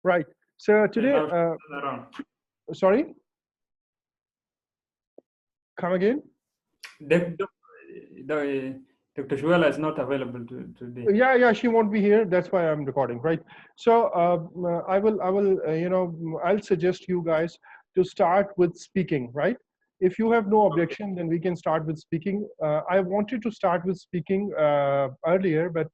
Right. So I today, have around. sorry, come again. Dr. Shuela is not available today. Yeah, she won't be here. That's why I'm recording, right? So I'll suggest you guys to start with speaking, right? If you have no Okay. objection, then we can start with speaking. I wanted to start with speaking earlier, but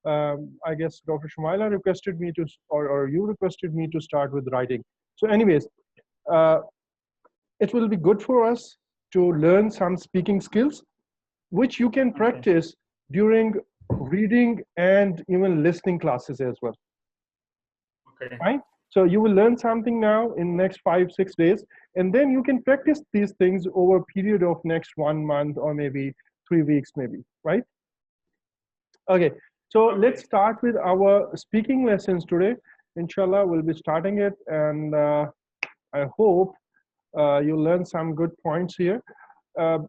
I guess Dr. Shumaila requested me to, or you requested me to start with writing. So, anyways, uh, it will be good for us to learn some speaking skills which you can Okay. practice during reading and even listening classes as well, Okay. right? So you will learn something now in next 5 6 days, and then you can practice these things over a period of next 1 month or maybe 3 weeks maybe, right? Okay, so let's Okay. start with our speaking lessons today. Inshallah, we'll be starting it, and I hope you learn some good points here. uh,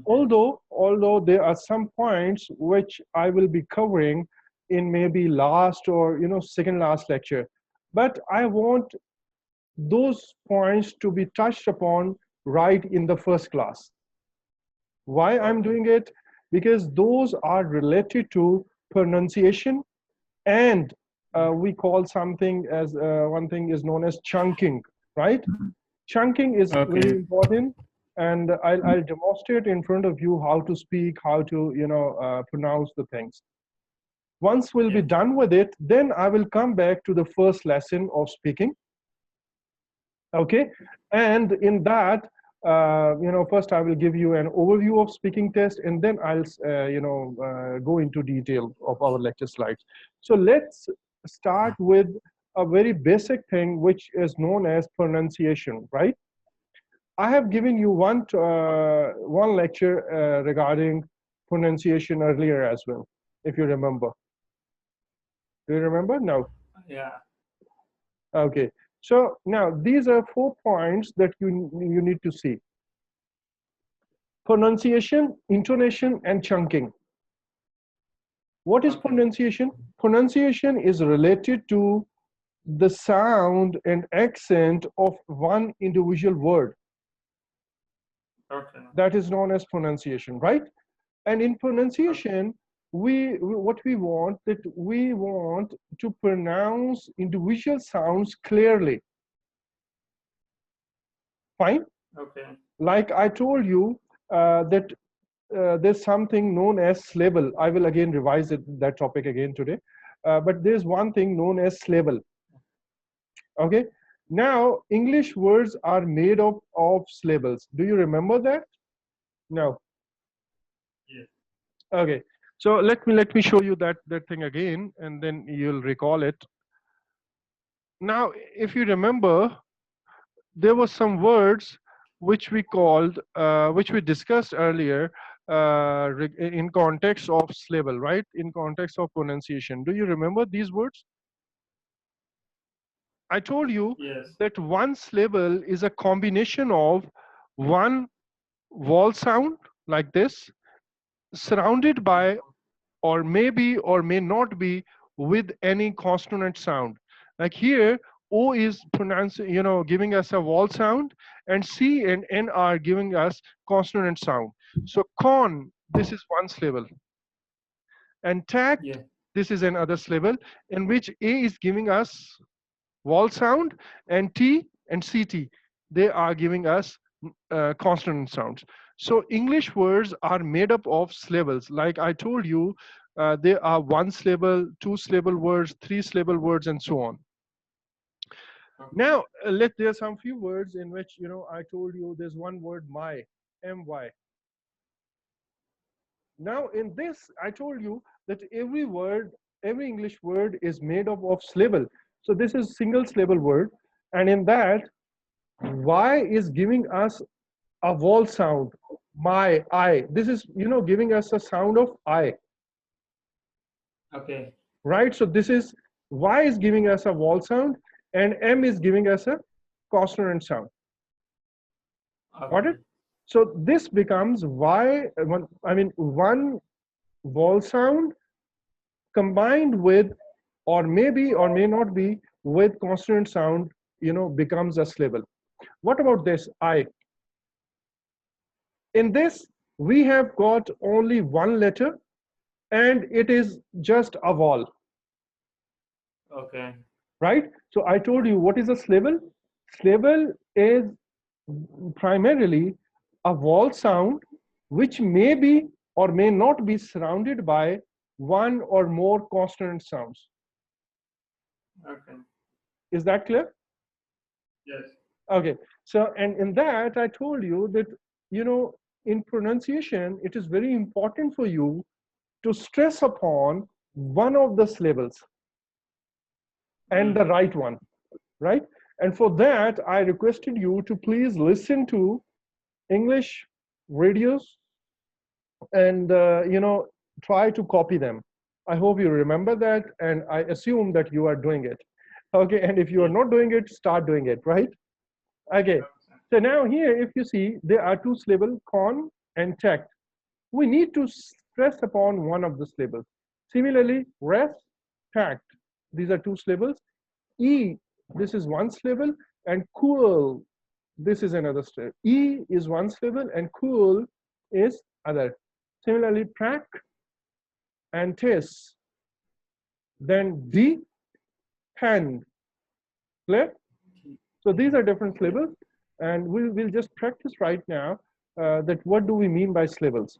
Okay. although there are some points which I will be covering in maybe last or second last lecture, but I want those points to be touched upon right in the first class. Why I'm Okay. doing it? Because those are related to pronunciation, and we call something as one thing is known as chunking, right? Chunking is very Okay. important, and I'll demonstrate in front of you how to speak, how to pronounce the things. Once we'll be Yeah. done with it, then I will come back to the first lesson of speaking. Okay, and in that, first I will give you an overview of speaking test, and then I'll go into detail of our lecture slides. So let's start with a very basic thing which is known as pronunciation, right? I have given you one lecture regarding pronunciation earlier as well, if you remember. Do you remember? No. Yeah. Okay. So now these are 4 points that you need to see: pronunciation, intonation, and chunking. What is Okay. pronunciation? Pronunciation is related to the sound and accent of one individual word. Okay. That is known as pronunciation, right? And in pronunciation, what we want, that we want to pronounce individual sounds clearly. Fine. Okay. Like I told you, that there's something known as syllable. I will again revise that topic again today. But there's one thing known as syllable. Okay. Now, English words are made up of syllables. Do you remember that? No. Yes. Okay. So let me show you that thing again, and then you'll recall it. Now, if you remember, there were some words which we called, which we discussed earlier in context of syllable, right? In context of pronunciation. Do you remember these words? I told you Yes. that one syllable is a combination of one vowel sound like this, surrounded by, or maybe or may not be, with any consonant sound. Like here, O is pronouncing, giving us a vowel sound, and C and N are giving us consonant sound. So con, this is one syllable, and tact, Yeah. this is another syllable, in which A is giving us vowel sound, and T and CT, they are giving us consonant sounds. So English words are made up of syllables. Like I told you, there are one syllable, two syllable words, three syllable words, and so on. Okay. Now, there are some few words in which, I told you there's one word, my, my. Now, in this, I told you that every word, every English word is made up of syllable. So this is single syllable word. And in that, Y is giving us a vowel sound. My, I. This is, giving us a sound of I, Okay. right? So this is, Y is giving us a vowel sound, and M is giving us a consonant sound. Got it? Okay. So this becomes Y, one vowel sound combined with or maybe or may not be with consonant sound, becomes a syllable. What about this I? In this, we have got only one letter, and it is just a vowel, Okay. right? So I told you what is a syllable. Syllable is primarily a vowel sound which may be or may not be surrounded by one or more consonant sounds. Okay. Is that clear? Yes. Okay. So, and in that, I told you that, in pronunciation, it is very important for you to stress upon one of the syllables and the right one, right? And for that, I requested you to please listen to English radios and, try to copy them. I hope you remember that, and I assume that you are doing it. Okay, and if you are not doing it, start doing it, right? Okay, so now here, if you see, there are two syllables, con and tact. We need to stress upon one of the syllables. Similarly, rest, tact. These are two syllables. E, this is one syllable, and cool, this is another syllable. E is one syllable, and cool is other. Similarly, track and tis. Then D, hand. Clear? So these are different syllables, and we'll just practice right now that what do we mean by syllables.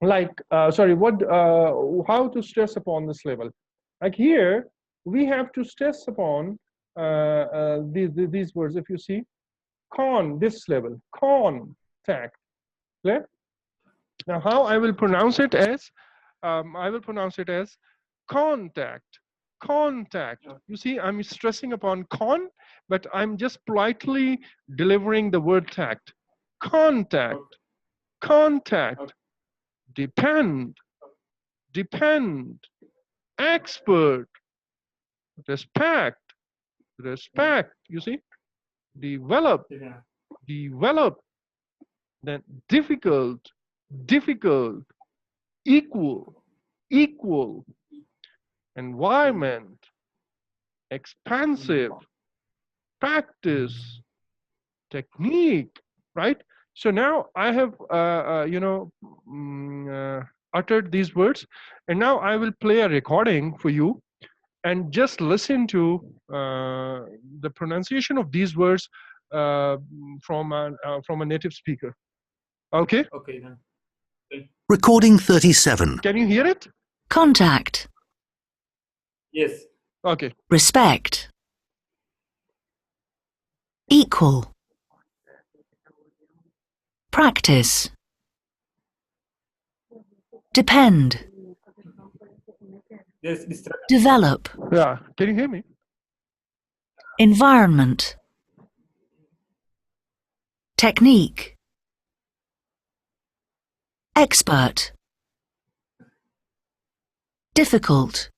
Like, sorry, how to stress upon this syllable. Like here, we have to stress upon these words. If you see, con, this syllable, contact. Clear? Now, how I will pronounce it as, contact, contact. You see, I'm stressing upon con, but I'm just politely delivering the word tact. Contact, contact, depend, depend, expert, respect, respect. You see, develop, Yeah. develop, then difficult, difficult, equal, equal, environment, expansive, practice, technique, right? So now I have, uttered these words, and now I will play a recording for you, and just listen to the pronunciation of these words from a native speaker. Okay? Okay then. Okay. Recording 37. Can you hear it? Contact. Yes. Okay. Respect. Equal. Practice. Depend. Yes. Distract. Develop. Yeah. Can you hear me? Environment. Technique. Expert. Difficult.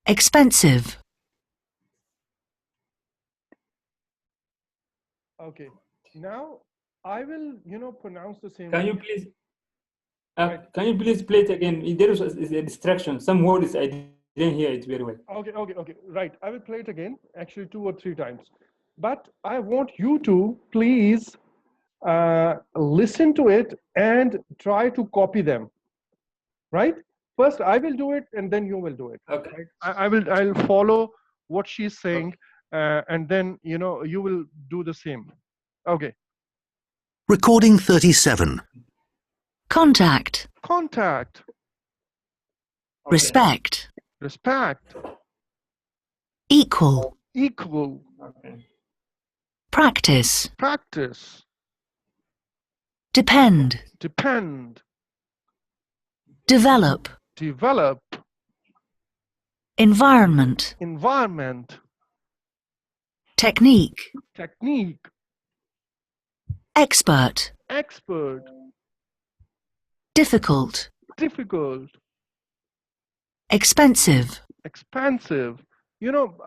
Expensive. Okay. Now I will, pronounce the same. Can you please? Right. Can you please play it again? There is a distraction. Some words I didn't hear it very well. Okay. Right. I will play it again, actually 2 or 3 times. But I want you to please listen to it and try to copy them. Right? First, I will do it, and then you will do it. Okay. Right? I'll follow what she's saying, and then you will do the same. Okay. Recording 37. Contact. Contact, Okay. Respect. respect, Equal. equal, Okay. Practice. practice, Depend. depend, Develop. develop, Environment. environment, Technique. technique, Expert. expert, Difficult. difficult, Expensive. expansive.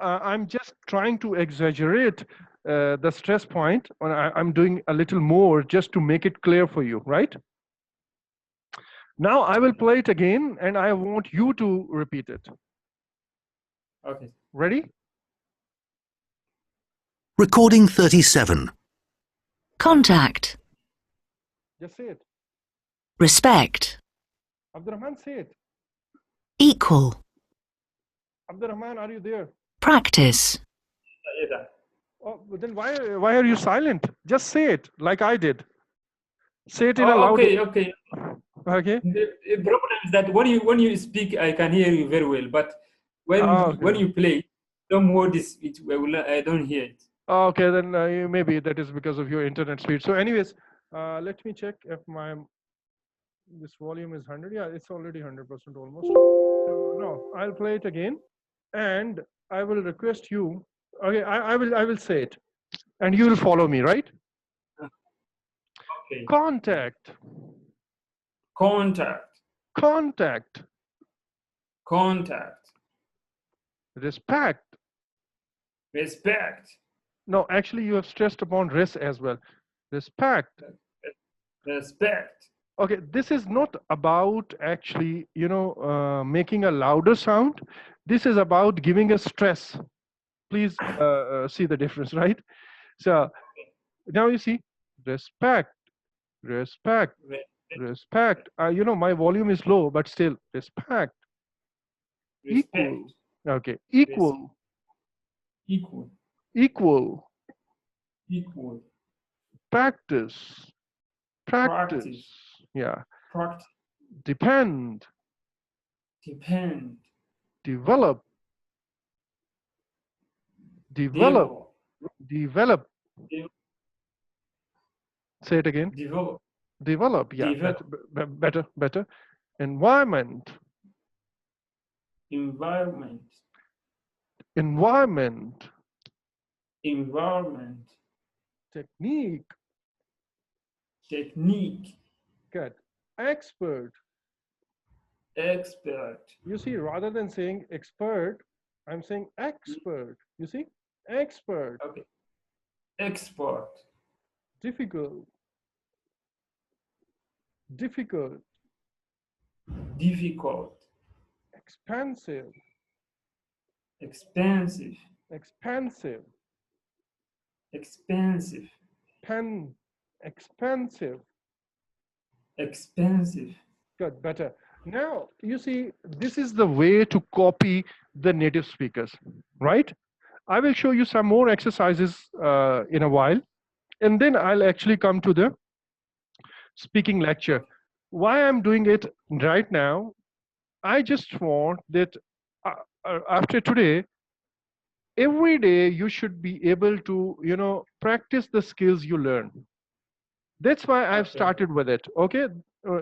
I'm just trying to exaggerate the stress point, and I'm doing a little more just to make it clear for you, right? Now I will play it again and I want you to repeat it. Okay. Ready? Recording 37. Contact. Just say it. Respect. Abdurrahman, say it. Equal. Abdurrahman, are you there? Practice. Yeah. Oh, but then why are you silent? Just say it like I did. Say it in a Oh, loud. okay, okay. Okay. The problem is that when you speak, I can hear you very well, but Oh, when okay. you play, some word I don't hear it. Okay, then maybe that is because of your internet speed. So, anyways, let me check if this volume is 100. Yeah, it's already 100% almost. So no, I'll play it again, and I will request you. Okay, I will say it, and you will follow me, right? Okay. Contact, Contact. contact, Contact. respect. Respect. No, actually, you have stressed upon res as well. Respect. Respect. Okay, this is not about actually, making a louder sound. This is about giving a stress. Please see the difference, right? So now you see, respect, respect, Re- respect. My volume is low, but still, respect. Respect. Equal. Okay, Res- equal, Equal. equal. Equal. Practice, Practice. practice. Yeah. Practice. Depend, Depend. develop, develop, Develop. develop. De- Say it again. Develop. Develop. Yeah, Develop. better. Environment, Environment. environment. Environment. Technique. Technique. Good. Expert. Expert. You see, rather than saying expert, I'm saying expert. You see? Expert. Okay. Expert. Difficult. Difficult. Difficult. Expansive. Expensive. Expansive. Expensive. Pen. Expansive. Expensive. Good. Better. Now, you see, this is the way to copy the native speakers, right? I will show you some more exercises in a while, and then I'll actually come to the speaking lecture. Why I'm doing it right now, I just want that after today, every day you should be able to, practice the skills you learn. That's why I've Okay. started with it. Okay,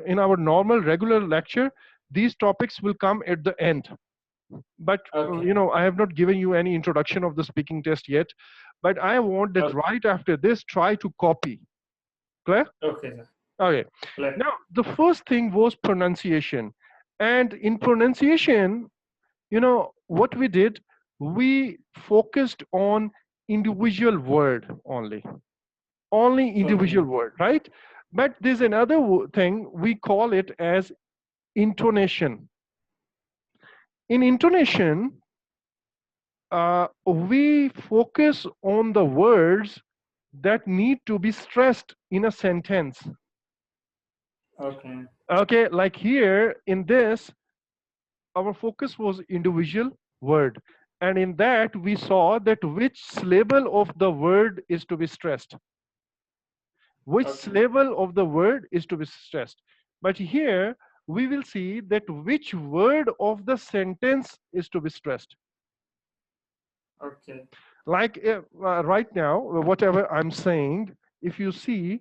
in our normal regular lecture, these topics will come at the end. But Okay. I have not given you any introduction of the speaking test yet. But I want that Okay. right after this, try to copy. Clear? Okay, sir. Okay. Clear. Now, the first thing was pronunciation. And in pronunciation, what we did, we focused on individual word only individual Okay. word, right? But there's another thing, we call it as intonation. In intonation, we focus on the words that need to be stressed in a sentence. Okay. Okay, like here in this, our focus was individual word. And in that, we saw that which syllable of the word is to be stressed. Which Okay. syllable of the word is to be stressed. But here, we will see that which word of the sentence is to be stressed. Okay. Like right now, whatever I'm saying, if you see,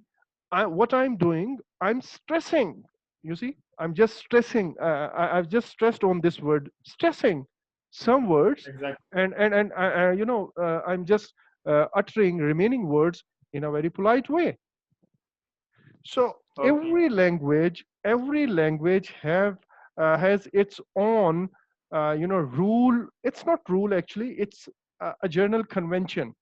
what I'm doing, I'm stressing. You see, I'm just stressing. I've just stressed on this word, stressing some words, Exactly. and I'm just uttering remaining words in a very polite way. So Okay. every language has its own rule. It's not rule actually. It's a general convention.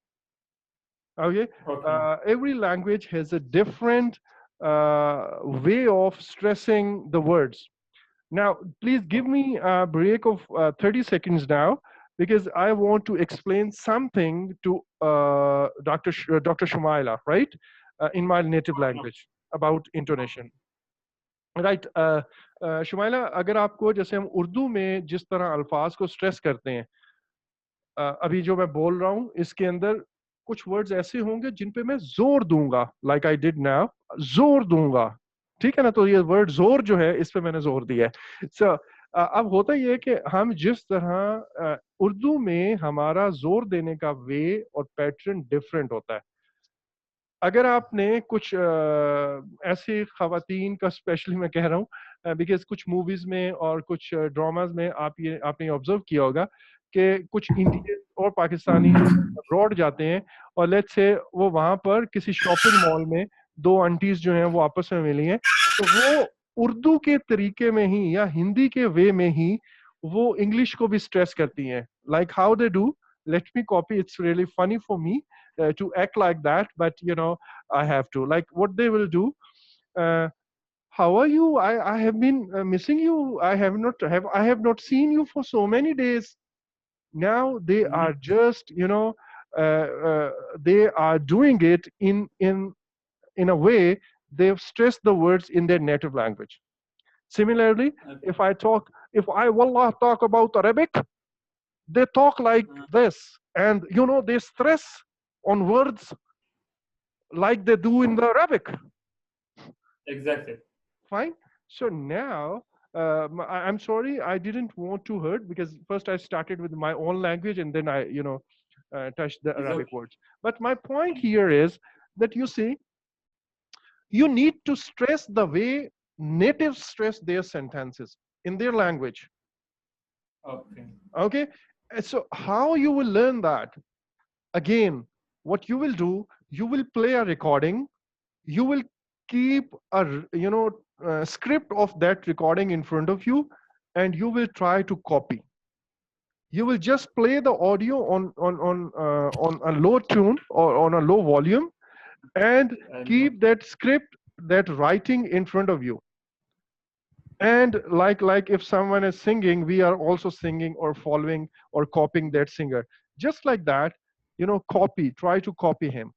Okay. Okay. Every language has a different way of stressing the words. Now, please give me a break of 30 seconds now, because I want to explain something to Dr. Shumaila, right? In my native language about intonation. Right. Shumaila, अगर आपको जैसे हम उर्दू में जिस तरह अल्फाज को stress करते हैं, अभी जो मैं बोल रहा हूँ इसके अंदर कुछ वर्ड्स ऐसे होंगे जिन पे मैं जोर दूंगा, लाइक आई डिड नाउ, जोर दूंगा, ठीक है ना? तो ये वर्ड जोर जो है इस पे मैंने जोर दिया है. सो अब होता ये है कि हम जिस तरह उर्दू में हमारा जोर देने का वे और पैटर्न डिफरेंट होता है. अगर आपने कुछ ऐसी खवातीन का स्पेशली मैं कह रहा हूँ, बिकॉज कुछ मूवीज में और कुछ ड्रामाज में आपने ऑब्जर्व किया होगा कि कुछ इंडियन और पाकिस्तानी अब्रॉड जाते हैं और लेट्स से वो वहां पर किसी शॉपिंग मॉल में दो आंटीज जो हैं वो आपस में मिली हैं, तो वो उर्दू के तरीके में ही या हिंदी के वे में ही वो इंग्लिश को भी स्ट्रेस करती हैं, like how they do. Let me copy. It's really funny for me to act like that, but you know, I have to. Like what they will do. Uh, how are you? I have been missing you. I have not seen you for so many days. Now they are just, you know, they are doing it in a way they've stressed the words in their native language. Similarly, if I wallah talk about Arabic, they talk like this, and you know, they stress on words like they do in the Arabic. Exactly. Fine. So now I'm sorry, I didn't want to hurt, because first I started with my own language and then I, you know, touched the Arabic words. But my point here is that you see, you need to stress the way natives stress their sentences in their language. Okay. Okay. So how you will learn that? Again, what you will do, you will play a recording, you will keep a, you know, script of that recording in front of you, and you will try to copy. You will just play the audio on a low tune or on a low volume, and keep that script, that writing in front of you. And like if someone is singing, we are also singing or following or copying that singer, just like that, you know, try to copy him.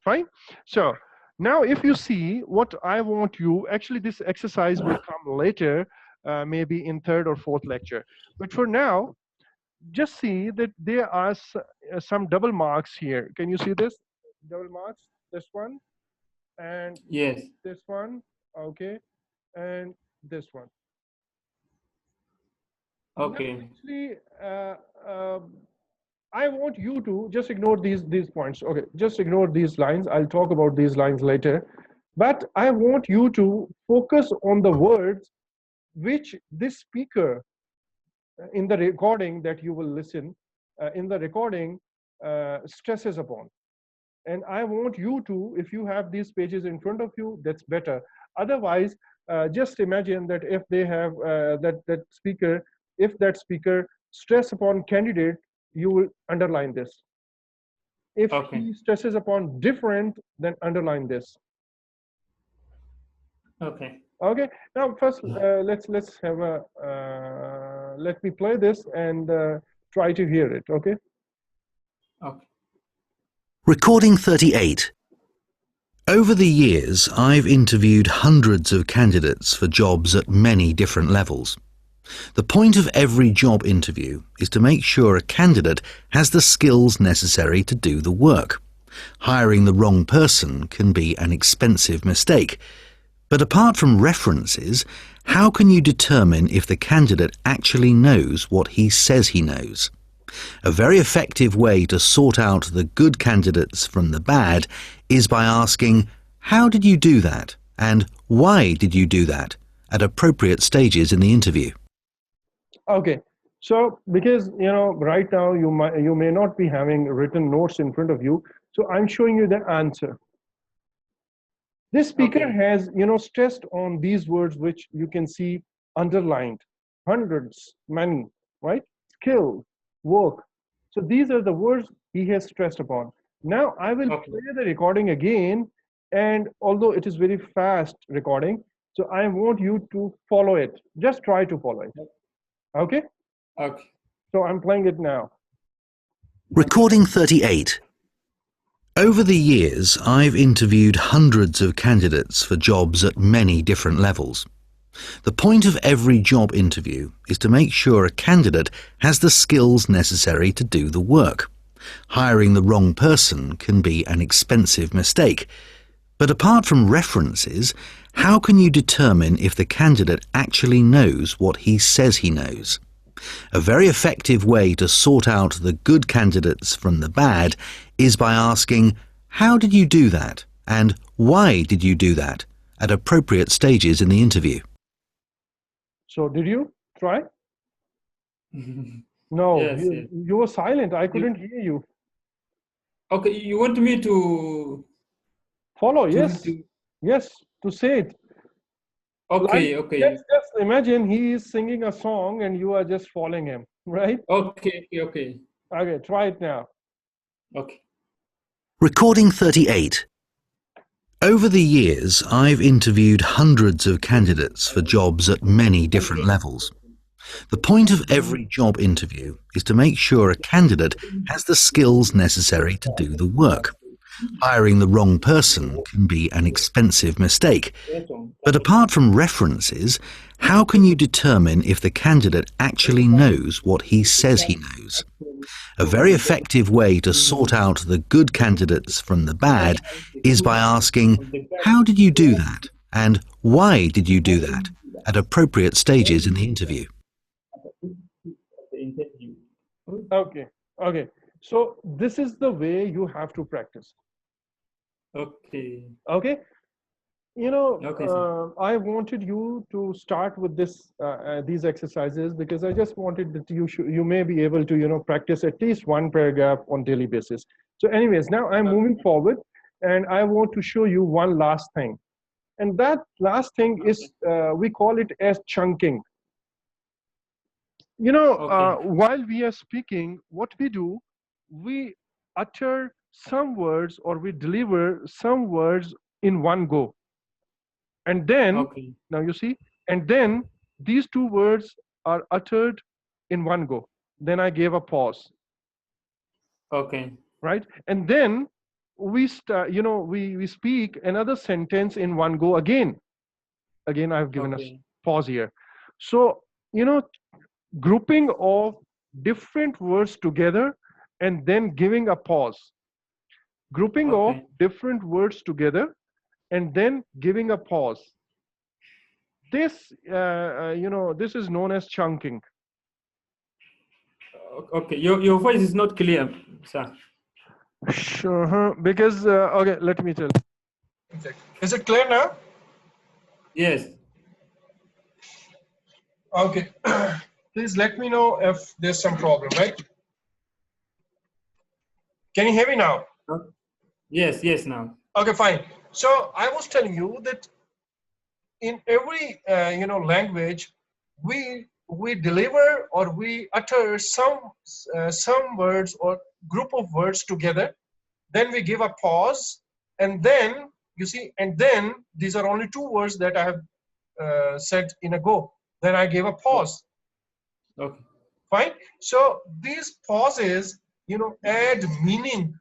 Fine. So now if you see what I want you, actually this exercise will come later, maybe in third or fourth lecture, but for now just see that there are some double marks here. Can you see this double marks? This one and Yes. this one. Okay. And this one. Okay. Now, actually, I want you to just ignore these points. Okay, just ignore these lines. I'll talk about these lines later. But I want you to focus on the words which this speaker in the recording that you will listen in the recording stresses upon. And I want you to, if you have these pages in front of you, that's better. Otherwise, just imagine that if they have if that speaker stress upon candidate, you will underline this. If he stresses upon different, then underline this. Okay. Okay. Now, first, let's have a let me play this and try to hear it. Okay. Okay. Recording 38. Over the years, I've interviewed hundreds of candidates for jobs at many different levels. The point of every job interview is to make sure a candidate has the skills necessary to do the work. Hiring the wrong person can be an expensive mistake. But apart from references, how can you determine if the candidate actually knows what he says he knows? A very effective way to sort out the good candidates from the bad is by asking, how did you do that? And why did you do that? At appropriate stages in the interview. Okay. So because, you know, right now you may not be having written notes in front of you. So I'm showing you the answer. This speaker has, you know, stressed on these words, which you can see underlined, hundreds, many, right? Skill, work. So these are the words he has stressed upon. Now I will play the recording again, And although it is very fast recording, so I want you to follow it. Just try to follow it. Okay? Okay. So I'm playing it now. Recording 38. Over the years, I've interviewed hundreds of candidates for jobs at many different levels. The point of every job interview is to make sure a candidate has the skills necessary to do the work. Hiring the wrong person can be an expensive mistake. But apart from references, how can you determine if the candidate actually knows what he says he knows? A very effective way to sort out the good candidates from the bad is by asking, how did you do that? And why did you do that? At appropriate stages in the interview. So did you try? No, Yes, yes. you were silent. I couldn't hear you. Okay, you want me to Follow, to, yes. to Yes, to say it. okay, Like, okay, just imagine he is singing a song and you are just following him, right? okay, okay, Okay, try it now. okay. Recording 38. Over the years, I've interviewed hundreds of candidates for jobs at many different levels. The point of every job interview is to make sure a candidate has the skills necessary to do the work. Hiring the wrong person can be an expensive mistake. But apart from references, how can you determine if the candidate actually knows what he says he knows? A very effective way to sort out the good candidates from the bad is by asking, how did you do that? And why did you do that? At appropriate stages in the interview. Okay, okay. So this is the way you have to practice. Okay. Okay? You know, Okay, sir. I wanted you to start with these exercises because I just wanted that you may be able to practice at least one paragraph on daily basis. So anyways, now I'm moving forward and I want to show you one last thing. And that last thing is, we call it as chunking. While we are speaking, what we do, we utter some words or we deliver some words in one go. And then, now you see, and then these two words are uttered in one go. Then I gave a pause. Okay. Right? And then we start, we speak another sentence in one go again. Again, I've given a pause here. So, grouping of different words together and then giving a pause. Grouping of different words together and then giving a pause. This, this is known as chunking. Okay, your voice is not clear, sir. Sure, because, okay, let me tell you. Is it clear now? Yes. Okay. Please let me know if there's some problem, right? Can you hear me now? Yes, yes, now. Okay, fine. So I was telling you that in every language, we deliver or we utter some words or group of words together. Then we give a pause, and then you see, and then these are only two words that I have said in a go. Then I gave a pause. Okay. Fine. So these pauses, add meaning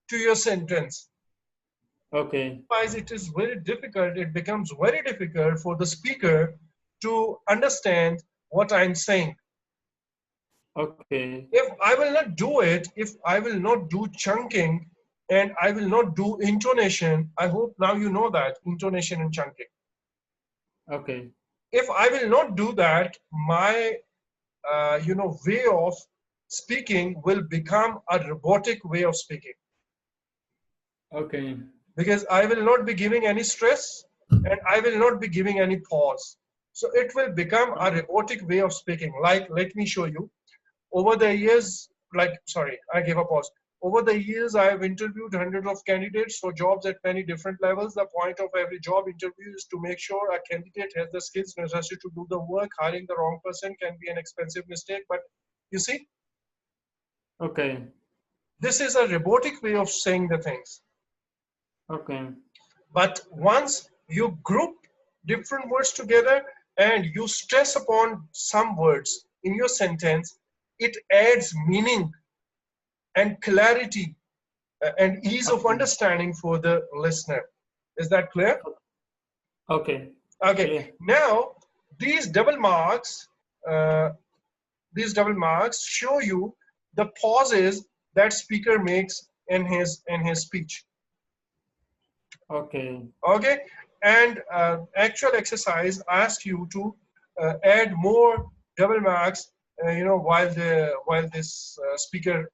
to your sentence. Okay. Otherwise, it is very difficult. It becomes very difficult for the speaker to understand what I'm saying. Okay. If I will not do it, if I will not do chunking and I will not do intonation, I hope now you know that, intonation and chunking. Okay. If I will not do that, my way of speaking will become a robotic way of speaking. Okay. Because I will not be giving any stress and I will not be giving any pause. So it will become a robotic way of speaking. Like, let me show you. Over the years, I gave a pause. Over the years, I have interviewed hundreds of candidates for jobs at many different levels. The point of every job interview is to make sure a candidate has the skills necessary to do the work. Hiring the wrong person can be an expensive mistake. But you see, okay, this is a robotic way of saying the things. okay, But once you group different words together and you stress upon some words in your sentence, it adds meaning and clarity and ease of Okay. understanding for the listener. Is that clear? Okay. Okay. Clear. Now these double marks, show you the pauses that speaker makes in his speech. Okay. Okay, and actual exercise asks you to add more double marks, while this speaker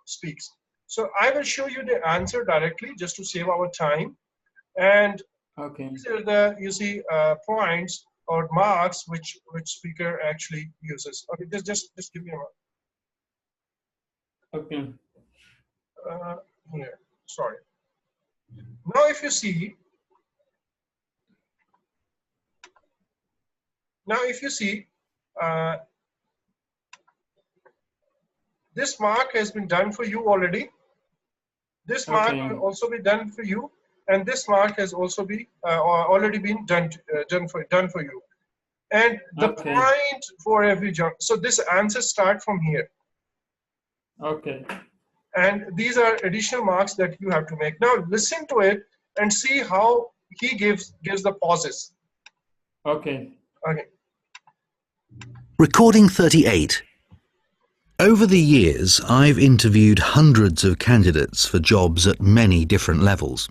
speaks. So I will show you the answer directly just to save our time. And Okay. these are the, you see, points or marks which speaker actually uses. Okay, just give me a moment. Okay. Here, sorry. Now if you see, uh, this mark has been done for you already. This mark Okay. will also be done for you, and this mark has also be already been done for you. And the Okay. point for every job. So this answer start from here, Okay. and these are additional marks that you have to make. Now listen to it and see how he gives the pauses. Okay. Okay. Recording 38. Over the years, I've interviewed hundreds of candidates for jobs at many different levels.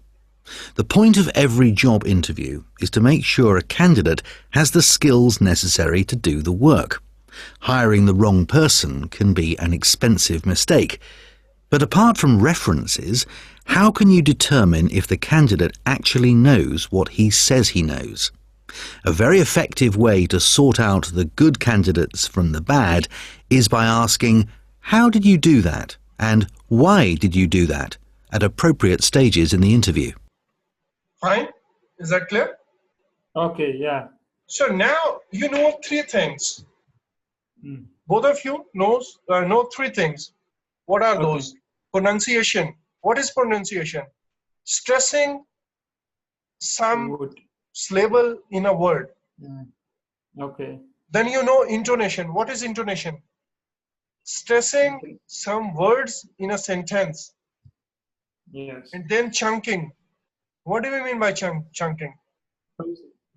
The point of every job interview is to make sure a candidate has the skills necessary to do the work. Hiring the wrong person can be an expensive mistake. But apart from references, how can you determine if the candidate actually knows what he says he knows? A very effective way to sort out the good candidates from the bad is by asking, how did you do that? And why did you do that? At appropriate stages in the interview. Fine. Is that clear? Okay. Yeah. So now you know three things. Mm. Both of you know three things. What are Okay. those? Pronunciation. What is pronunciation? Stressing some Wood. syllable in a word. Mm. Okay. Then you know intonation. What is intonation? Stressing some words in a sentence. Yes. And then chunking. What do we mean by chunking?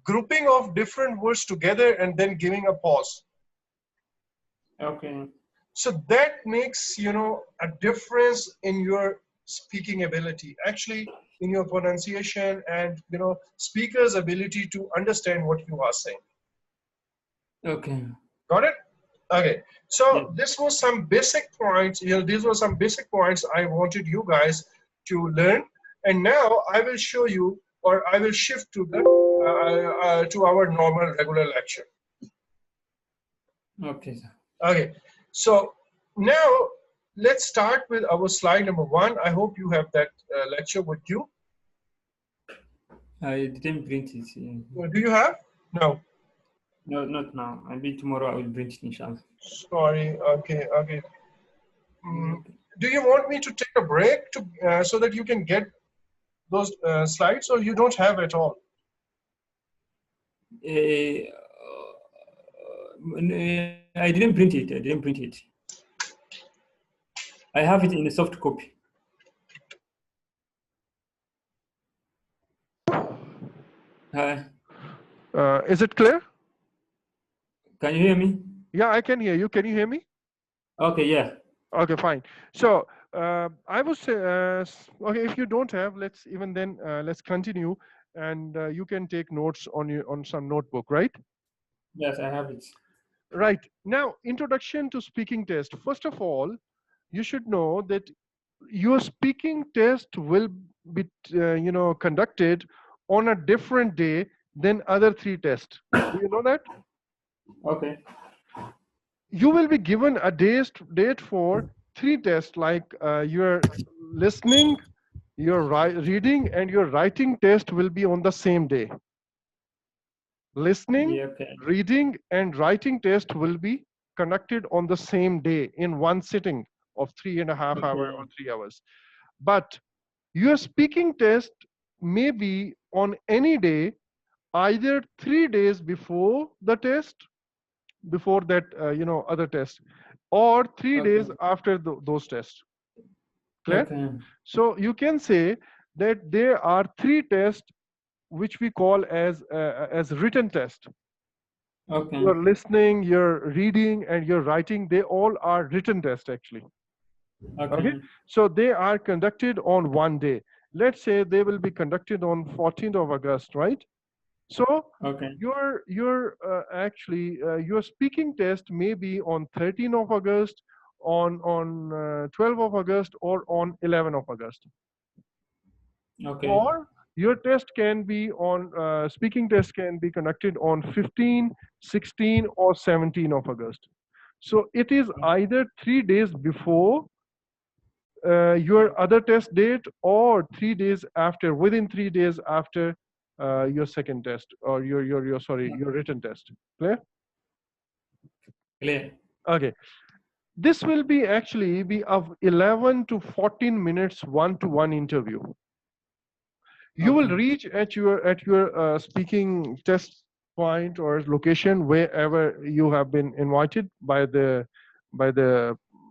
Grouping of different words together and then giving a pause. Okay. So that makes, a difference in your speaking ability, actually in your pronunciation and, speaker's ability to understand what you are saying. Okay. Got it? Okay. So Yes. this was some basic points. These were some basic points I wanted you guys to learn. And now I will show you, or I will shift to the to our normal regular lecture. Okay. Okay. So now let's start with our slide number 1. I hope you have that lecture with you. I didn't print it. Do you have? No. No, not now. Maybe tomorrow I will print it, inshallah. Sorry. Okay. Okay. Do you want me to take a break so that you can get those slides, or you don't have at all? I didn't print it. I didn't print it. I have it in a soft copy. Is it clear? Can you hear me? Yeah, I can hear you. Can you hear me? Okay, yeah. Okay, fine. So I was okay. If you don't have, let's continue, and you can take notes on some notebook, right? Yes, I have it. Right. Now, introduction to speaking test. First of all, you should know that your speaking test will be conducted on a different day than other 3 tests. Do you know that? Okay. You will be given a date for 3 tests, like your listening, your reading, and your writing test will be on the same day. Listening, Yeah, okay. reading, and writing test will be conducted on the same day in one sitting of 3.5 hours or 3 hours. But your speaking test may be on any day, either 3 days before the test, before that other test, or 3 days Okay. after those tests. Clear? Okay. So you can say that there are 3 tests which we call as written test. Okay. Your listening, your reading, and your writing, they all are written tests actually. Okay, Okay. so they are conducted on one day. Let's say they will be conducted on 14th of August, right? So Okay. your speaking test may be on 13th of August, on 12th of August, or on 11th of August. Okay. Or your test can be on speaking test can be conducted on 15, 16, or 17 of August. So it is either 3 days before your other test date, or 3 days after, within 3 days after your second test, or your written test. Clear? Clear. Okay. This will be actually be of 11 to 14 minutes one-to-one interview. You will Okay. reach at your speaking test point or location wherever you have been invited by the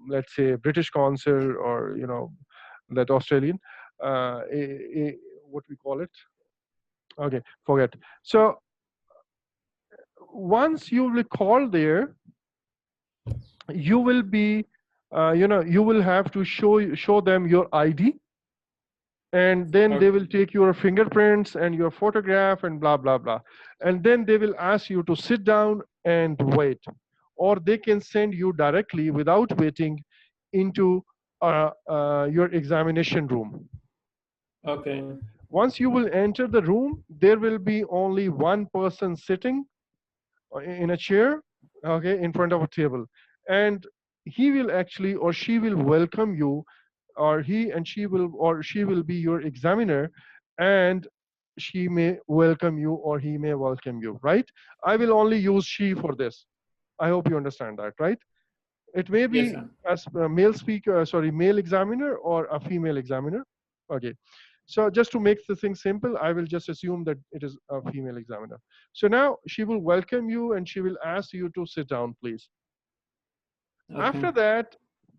let's say British Council, or that Australian, what we call it. Okay, forget. So once you will call there, you will be you will have to show them your ID, and then they Okay. will take your fingerprints and your photograph and blah blah blah, and then they will ask you to sit down and wait, or they can send you directly without waiting into your examination room. Okay. Once you will enter the room, there will be only one person sitting in a chair, okay, in front of a table, and he will actually, or she will welcome you, or he and she will, or she will be your examiner, and she may welcome you or he may welcome you, right? I will only use she for this. I hope you understand that, right? It may Yes, be sir. as a male speaker, sorry, male examiner, or a female examiner. Okay. So just to make the thing simple, I will just assume that it is a female examiner. So now she will welcome you and she will ask you to sit down, please. Okay. After that,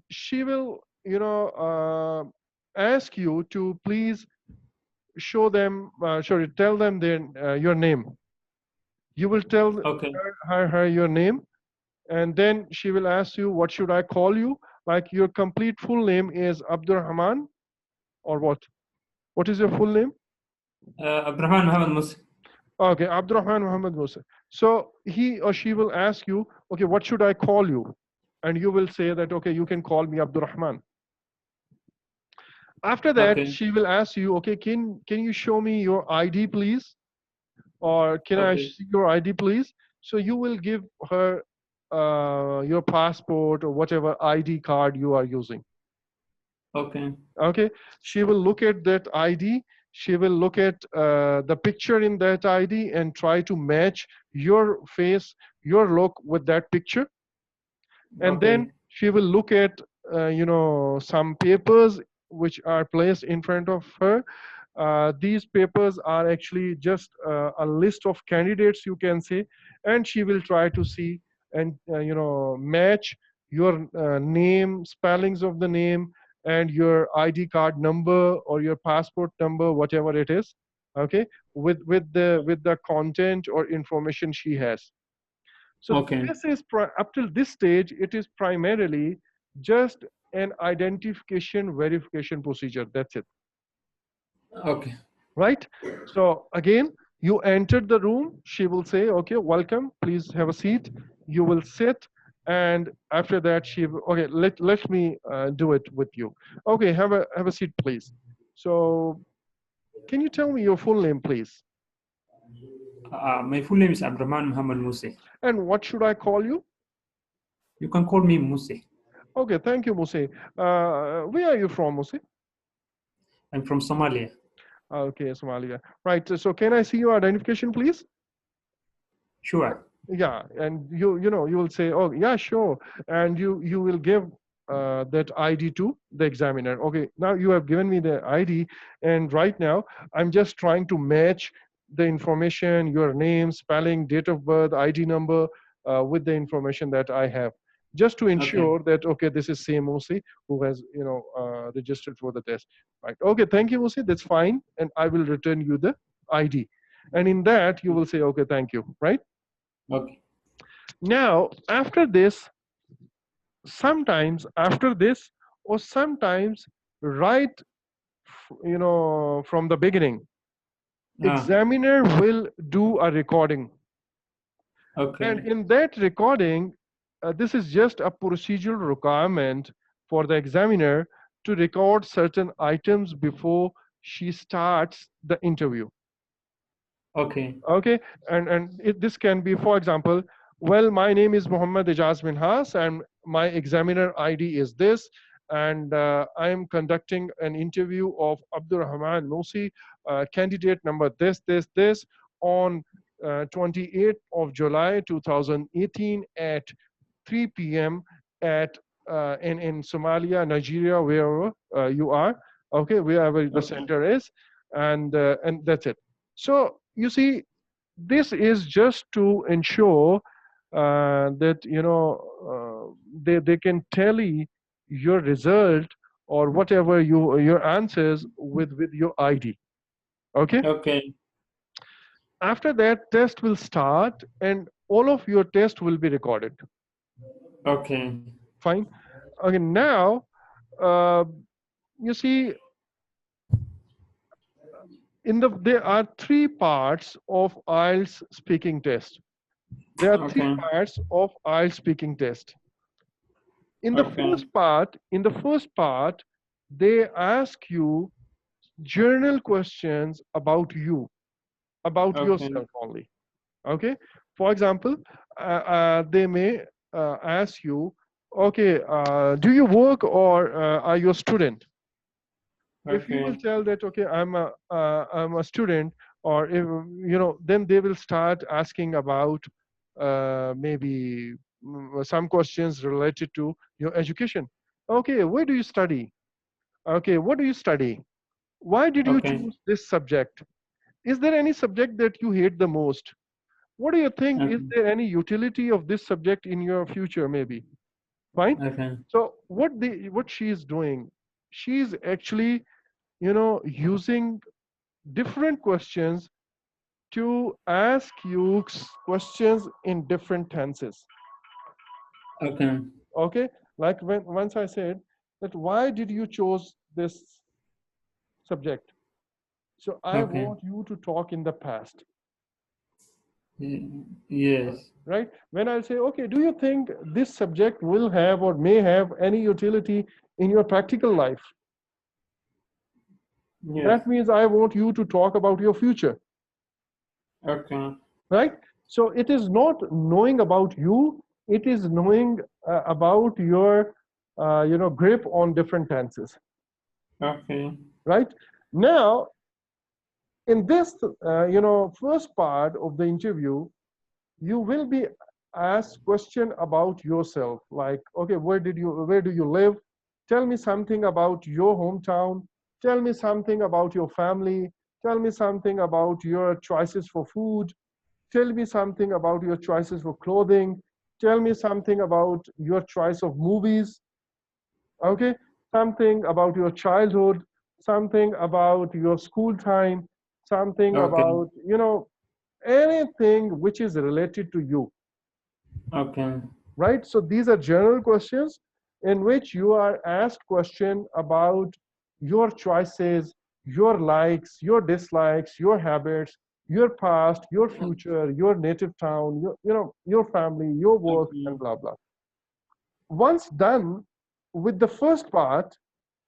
she will, ask you to please show them, sorry, tell them your name. You will tell Okay. her your name, and then she will ask you, what should I call you? Like your complete full name is Abdurrahman, or what? What is your full name? Abdurrahman Muhammad Musa. Okay, Abdurrahman Muhammad Musa. So he or she will ask you, okay, what should I call you? And you will say that, okay, you can call me Abdurrahman. After that, Okay. she will ask you, okay, can you show me your ID, please? Or can I Okay. see your ID, please? So you will give her your passport or whatever ID card you are using. Okay. Okay, she will look at that ID. She will look at the picture in that ID and try to match your face, your look with that picture. And then Okay. she will look at some papers which are placed in front of her. These papers are actually just a list of candidates, you can say, and she will try to see and match your name, spellings of the name, and your ID card number or your passport number, whatever it is, okay, with the content or information she has. So Okay. this is up till this stage, it is primarily just an identification verification procedure. That's it, Okay. right? So again, you entered the room. She will say, "Okay, welcome. Please have a seat." You will sit, and after that, she will, okay. Let me do it with you. Okay, have a seat, please. So, can you tell me your full name, please? My full name is Abdurrahman Muhammad Musa. And what should I call you? You can call me Musa. Okay, thank you, Musi. Where are you from, Musi? I'm from Somalia. Okay, Somalia. Right. So can I see your identification, please? Sure. Yeah, and you will say, oh yeah, sure, and you will give that ID to the examiner. Okay, now you have given me the ID, and right now I'm just trying to match the information, your name, spelling, date of birth, ID number, with the information that I have, just to Okay. ensure that, okay, this is same Musi who has, registered for the test, right? Okay, thank you, Musi, that's fine, and I will return you the ID, and in that you will say, okay, thank you, right? Okay. Now after this, sometimes after this, or sometimes right, from the beginning, Ah. examiner will do a recording, and Okay. in that recording, this is just a procedural requirement for the examiner to record certain items before she starts the interview. Okay. Okay, this can be, for example, well, my name is Muhammad Ijaz Minhas, and my examiner ID is this, and I am conducting an interview of Abdurrahman Musi, candidate number this on 28th of July 2018 at 3 p.m. at in Somalia, Nigeria, wherever you are, okay, wherever the Okay. center is, and that's it. So you see, this is just to ensure that they can tally your result or whatever your answers with your ID. Okay. Okay. After that, test will start, and all of your test will be recorded. Okay. Fine. Okay. Now, uh, you see, there are three parts of IELTS speaking test. There are three Okay. parts of IELTS speaking test. In the Okay. first part, they ask you general questions about you, about Okay. yourself only. Okay. For example, they may ask you, okay, do you work, or are you a student? If you will Okay. tell that, okay, I'm a student, or if, then they will start asking about maybe some questions related to your education. Okay, where do you study? Okay, what do you study? Why did you Okay. choose this subject? Is there any subject that you hate the most? What do you think? Is Okay. there any utility of this subject in your future? Maybe. Fine. Okay. So what she is doing, she's actually, using different questions to ask you questions in different tenses. Okay. Okay, like once I said that, why did you choose this subject? So I Okay. want you to talk in the past, Yes. right? When I'll say, okay, do you think this subject will have or may have any utility in your practical life? Yes. That means I want you to talk about your future, Okay. right? So it is not knowing about you, it is knowing about your grip on different tenses, Okay. right? Now in this first part of the interview, you will be asked question about yourself, like, okay, where do you live? Tell me something about your hometown. Tell me something about your family. Tell me something about your choices for food. Tell me something about your choices for clothing. Tell me something about your choice of movies. Okay, something about your childhood, something about your school time, something Okay. about, anything which is related to you, Okay. right? So these are general questions in which you are asked question about your choices, your likes, your dislikes, your habits, your past, your future, your native town, your family, your work, and Okay. blah blah. Once done with the first part,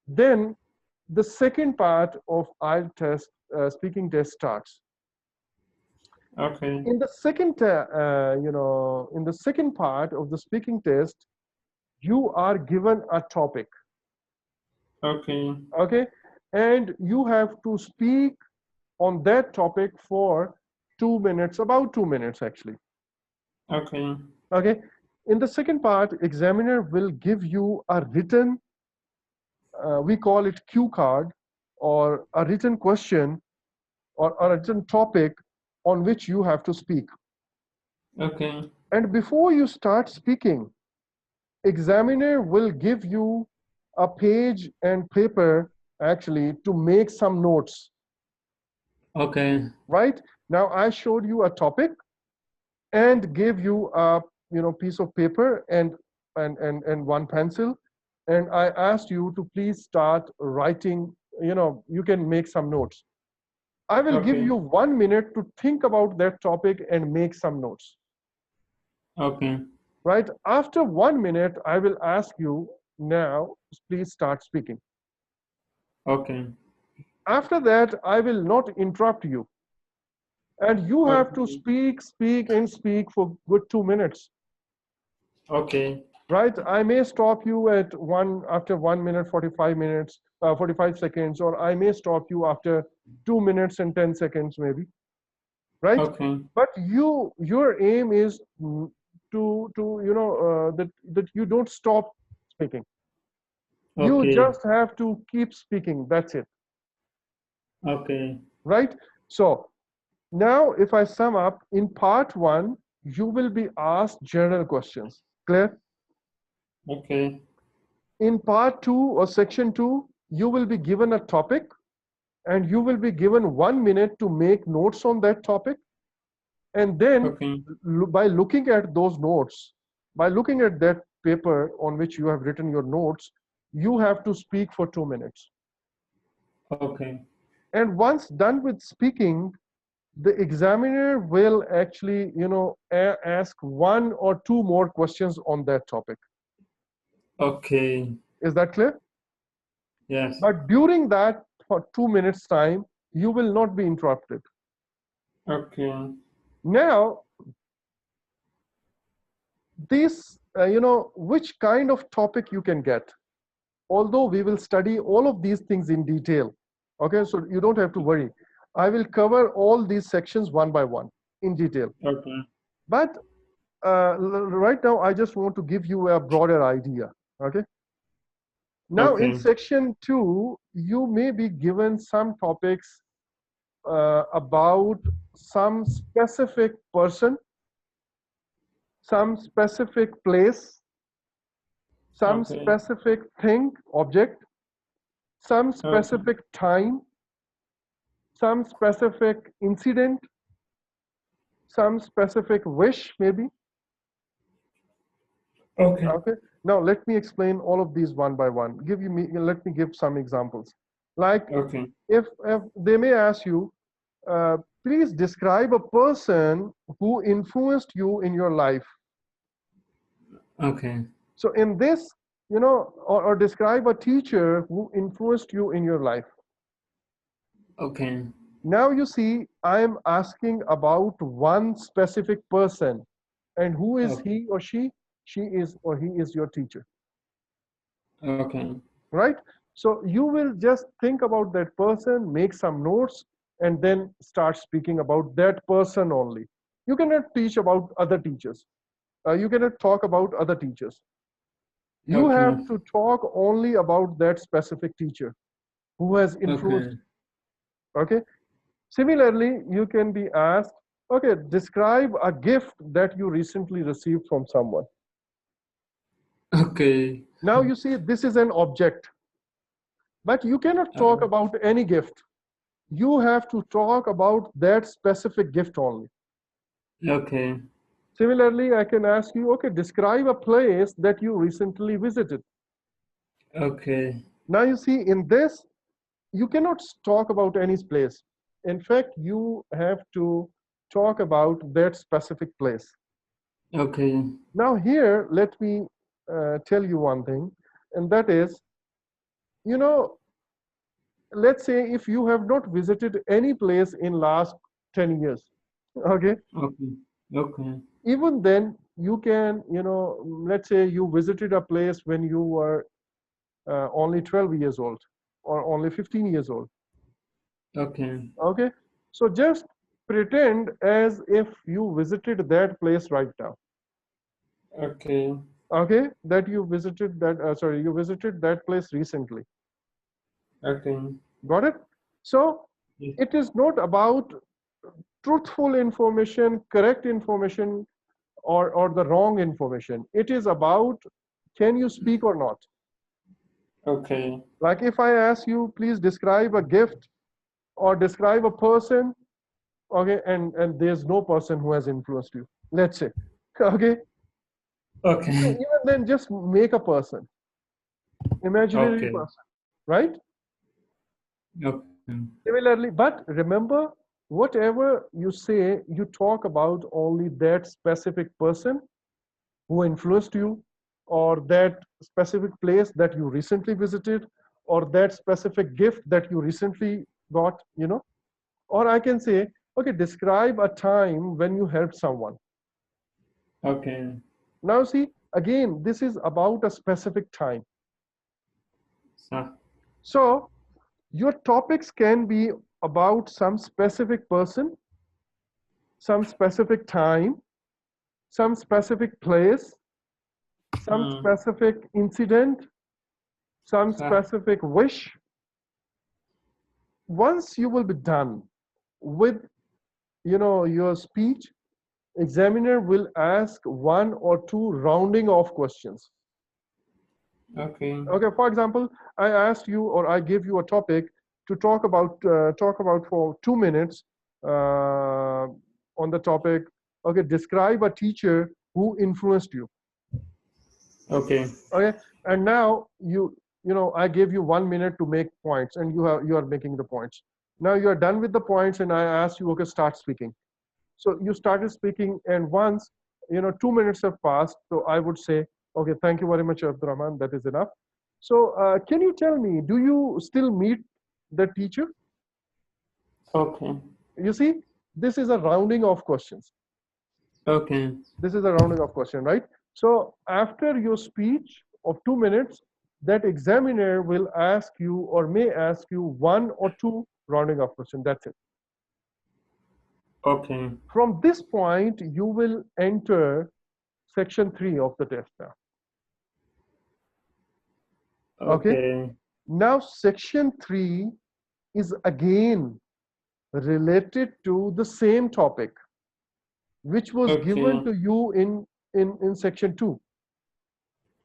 then the second part of IELTS test, speaking test starts. Okay. In the second part of the speaking test, you are given a topic, Okay. okay, and you have to speak on that topic for 2 minutes, about 2 minutes actually. Okay. Okay, In the second part, examiner will give you a written, we call it cue card, or a written question or a written topic on which you have to speak. Okay. And before you start speaking, examiner will give you a page and paper actually to make some notes. Okay. Right? Now I showed you a topic and gave you a piece of paper and one pencil, and I asked you to please start writing. You can make some notes. I will give Okay. you 1 minute to think about that topic and make some notes. Okay. Right? After 1 minute, I will ask you now, please start speaking. Okay. After that, I will not interrupt you. And you have to Okay. speak, and speak for good 2 minutes. Okay. Right? I may stop you at after 1 minute, 45 minutes, 45 seconds, or I may stop you after 2 minutes and 10 seconds, maybe. Right? Okay. But your aim is that you don't stop speaking. You Okay. just have to keep speaking. That's it. Okay. Right? So now, if I sum up, in part one, you will be asked general questions. Clear? Okay. In part two or section two, you will be given a topic and you will be given 1 minute to make notes on that topic. And then Okay. by looking at those notes, by looking at that paper on which you have written your notes, you have to speak for 2 minutes. Okay. And once done with speaking, the examiner will actually, ask one or two more questions on that topic. Okay. Is that clear? Yes. But during that for 2 minutes time, you will not be interrupted. Okay. Now, this, which kind of topic you can get, although we will study all of these things in detail. Okay, so you don't have to worry. I will cover all these sections one by one in detail. Okay. But right now, I just want to give you a broader idea. Okay. Now, in Okay. section two, you may be given some topics about some specific person, some specific place, some Okay. specific thing, object, some Okay. specific time, some specific incident, some specific wish, maybe. Okay. Okay. Now, let me explain all of these one by one. Let me give some examples. Like, Okay. if they may ask you, please describe a person who influenced you in your life. Okay. So in this, or describe a teacher who influenced you in your life. Okay. Now you see, I am asking about one specific person. And who is Okay. he or she? She is or he is your teacher. Okay. Right? So you will just think about that person, make some notes, and then start speaking about that person only. You cannot teach about other teachers. You cannot talk about other teachers. You Okay. have to talk only about that specific teacher who has influenced. Okay. Okay. Similarly, you can be asked, okay, describe a gift that you recently received from someone. Okay. Now you see, this is an object, but you cannot talk about any gift. You have to talk about that specific gift only. Okay. Similarly, I can ask you, okay, describe a place that you recently visited. Okay. Now you see, in this, you cannot talk about any place. In fact, you have to talk about that specific place. Okay. Now here, let me tell you one thing, and that is, you know, let's say if you have not visited any place in last 10 years, okay? Okay. Okay. Even then, you can, let's say you visited a place when you were only 12 years old or only 15 years old, Okay. okay? So just pretend as if you visited that place right now. Okay. Okay, that you visited that, sorry, you visited that place recently. Okay. Got it? So Yes. it is not about truthful information, correct information, or the wrong information. It is about, can you speak or not? Okay. Like if I ask you, please describe a gift or describe a person, okay, and there's no person who has influenced you, let's say, okay, so Okay. even then just make a person, imaginary Okay. person, right? Okay. Similarly, but remember, whatever you say, you talk about only that specific person who influenced you, or that specific place that you recently visited, or that specific gift that you recently got, or I can say, okay, describe a time when you helped someone. Okay. Now see, again, this is about a specific time. So, So your topics can be about some specific person, some specific time, some specific place, some mm, specific incident, some so, specific wish. Once you will be done with your speech, examiner will ask one or two rounding off questions. okay. Okay, for example, I asked you, or I gave you a topic to talk about for 2 minutes on the topic. Okay, describe a teacher who influenced you. Okay. Okay, and now I gave you 1 minute to make points, and you are making the points. Now you are done with the points, and I asked you, okay, start speaking. So you started speaking, and once 2 minutes have passed, so I would say, okay, thank you very much, Abdurrahman, that is enough. So can you tell me, do you still meet the teacher? Okay. You see, this is a rounding of questions. Okay. This is a rounding of question, right? So after your speech of 2 minutes, that examiner will ask you, or may ask you, one or two rounding of question. That's it. Okay. From this point, you will enter section 3 of the test now. Okay. Okay. Now section 3 is again related to the same topic which was given Okay. to you in section 2.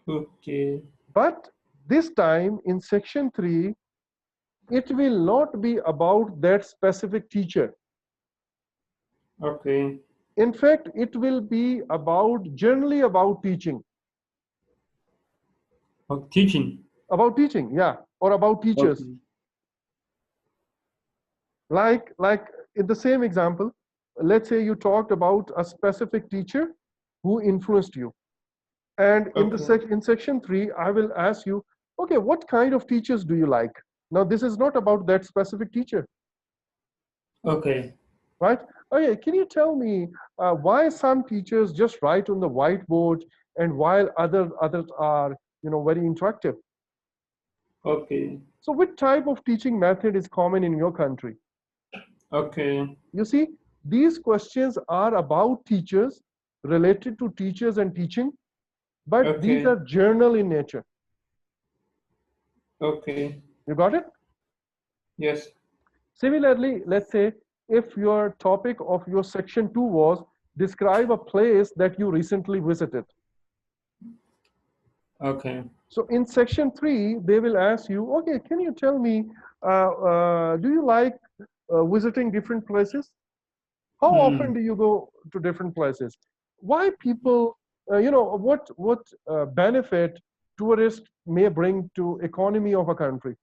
Okay. But this time in section 3, it will not be about that specific teacher. Okay. In fact, it will be generally about teaching. Oh, teaching. About teaching, yeah, or about teachers. Okay. Like in the same example, let's say you talked about a specific teacher who influenced you. And Okay. in section 3, I will ask you, okay, what kind of teachers do you like? Now, this is not about that specific teacher, Okay. right? Okay, can you tell me why some teachers just write on the whiteboard, and while others are, very interactive? Okay. So, which type of teaching method is common in your country? Okay. You see, these questions are about teachers, related to teachers and teaching, but these Okay. are general in nature. Okay. You got it? Yes. Similarly, let's say if your topic of your section 2 was describe a place that you recently visited. Okay. So in section 3, they will ask you, okay, can you tell me, do you like visiting different places? How often Hmm. do you go to different places? Why people, what benefit tourists may bring to economy of a country?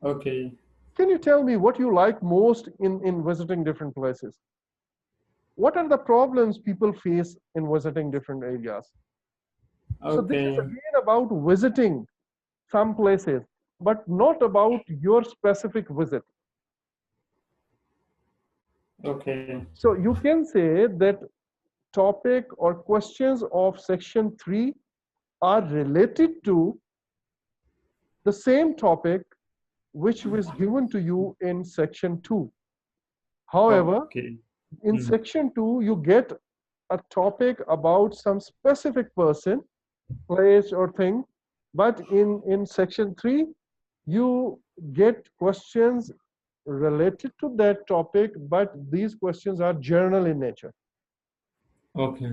Okay. Can you tell me what you like most in visiting different places? What are the problems people face in visiting different areas? So this is Okay. again about visiting some places, but not about your specific visit. Okay. So you can say that topic or questions of section 3 are related to the same topic which was given to you in section 2. However, Okay. in Hmm. section 2, you get a topic about some specific person, place, or thing. But in section 3, you get questions related to that topic, but these questions are general in nature. Okay.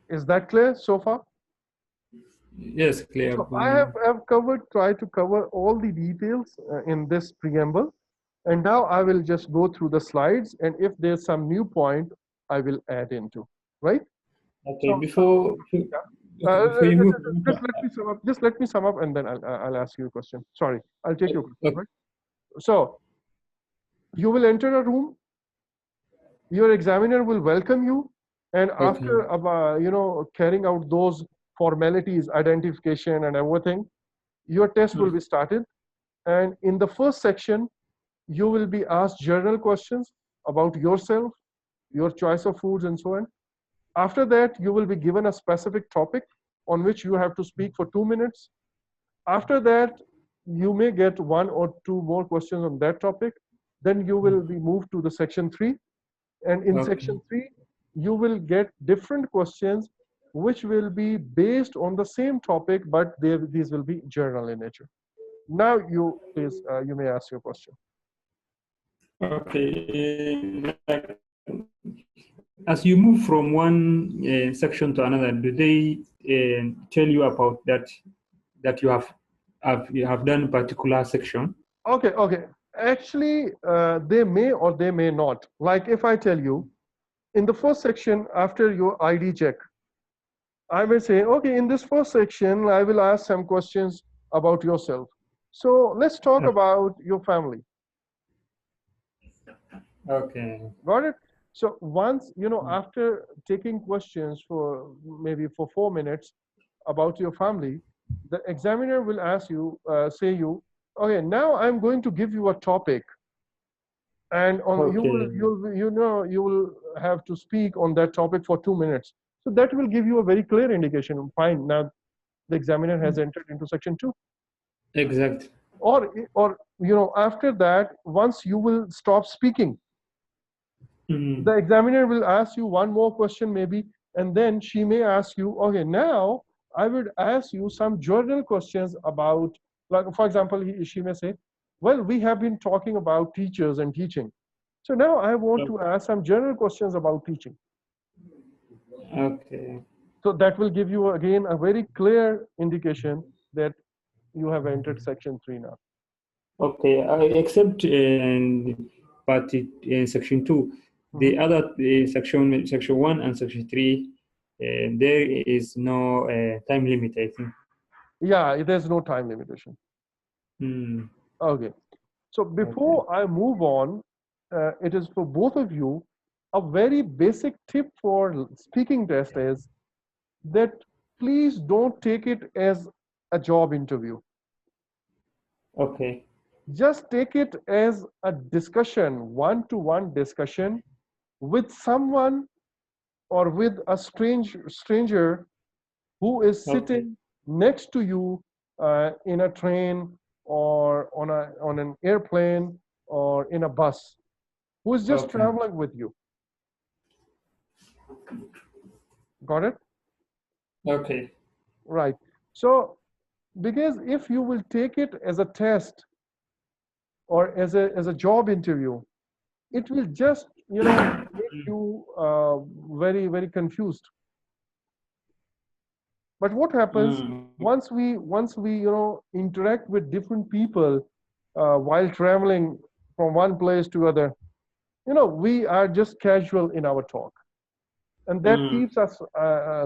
Is that clear so far? Yes, clear. So I have tried to cover all the details in this preamble, and now I will just go through the slides, and if there's some new point, I will add into, right? Okay, So, before you move on. just let me sum up. Just let me sum up, and then I'll ask you a question. Sorry, I'll take your question. Okay. Right? So you will enter a room. Your examiner will welcome you, and after carrying out those formalities, identification, and everything, your test will be started. And in the first section, you will be asked general questions about yourself, your choice of foods, and so on. After that, you will be given a specific topic on which you have to speak for 2 minutes. After that, you may get 1 or 2 more questions on that topic. Then you will be moved to the section 3. And in section 3, you will get different questions which will be based on the same topic, but these will be general in nature. Now you please, you may ask your question. Okay. As you move from one section to another, do they tell you about that you have done a particular section? Okay. Actually, they may or they may not. Like if I tell you, in the first section, after your ID check, I will say, okay, in this first section, I will ask some questions about yourself. So let's talk about your family. Okay. Got it? So once, after taking questions for maybe for 4 minutes about your family, the examiner will ask you, okay, now I'm going to give you a topic, and you will have to speak on that topic for 2 minutes. So that will give you a very clear indication. Fine, now the examiner has entered into section 2. Exact. Or after that, once you will stop speaking, the examiner will ask you one more question maybe, and then she may ask you, okay, now I would ask you some general questions about, like for example, she may say, well, we have been talking about teachers and teaching. So now I want to ask some general questions about teaching. Okay. So that will give you again a very clear indication that you have entered section 3 now. Okay, except in section 2, the other section 1 and section 3, there is no time limit, I think. Yeah, there's no time limitation. Okay. So before I move on, it is for both of you, a very basic tip for speaking test is that please don't take it as a job interview. Okay. Just take it as a discussion, one-to-one discussion with someone or with a stranger who is sitting next to you in a train or on an airplane or in a bus, who is just traveling with you. Got it? Okay. Right. So, because if you will take it as a test or as a job interview, it will just make you very, very confused. But what happens once we interact with different people while traveling from one place to other? We are just casual in our talk, and that keeps us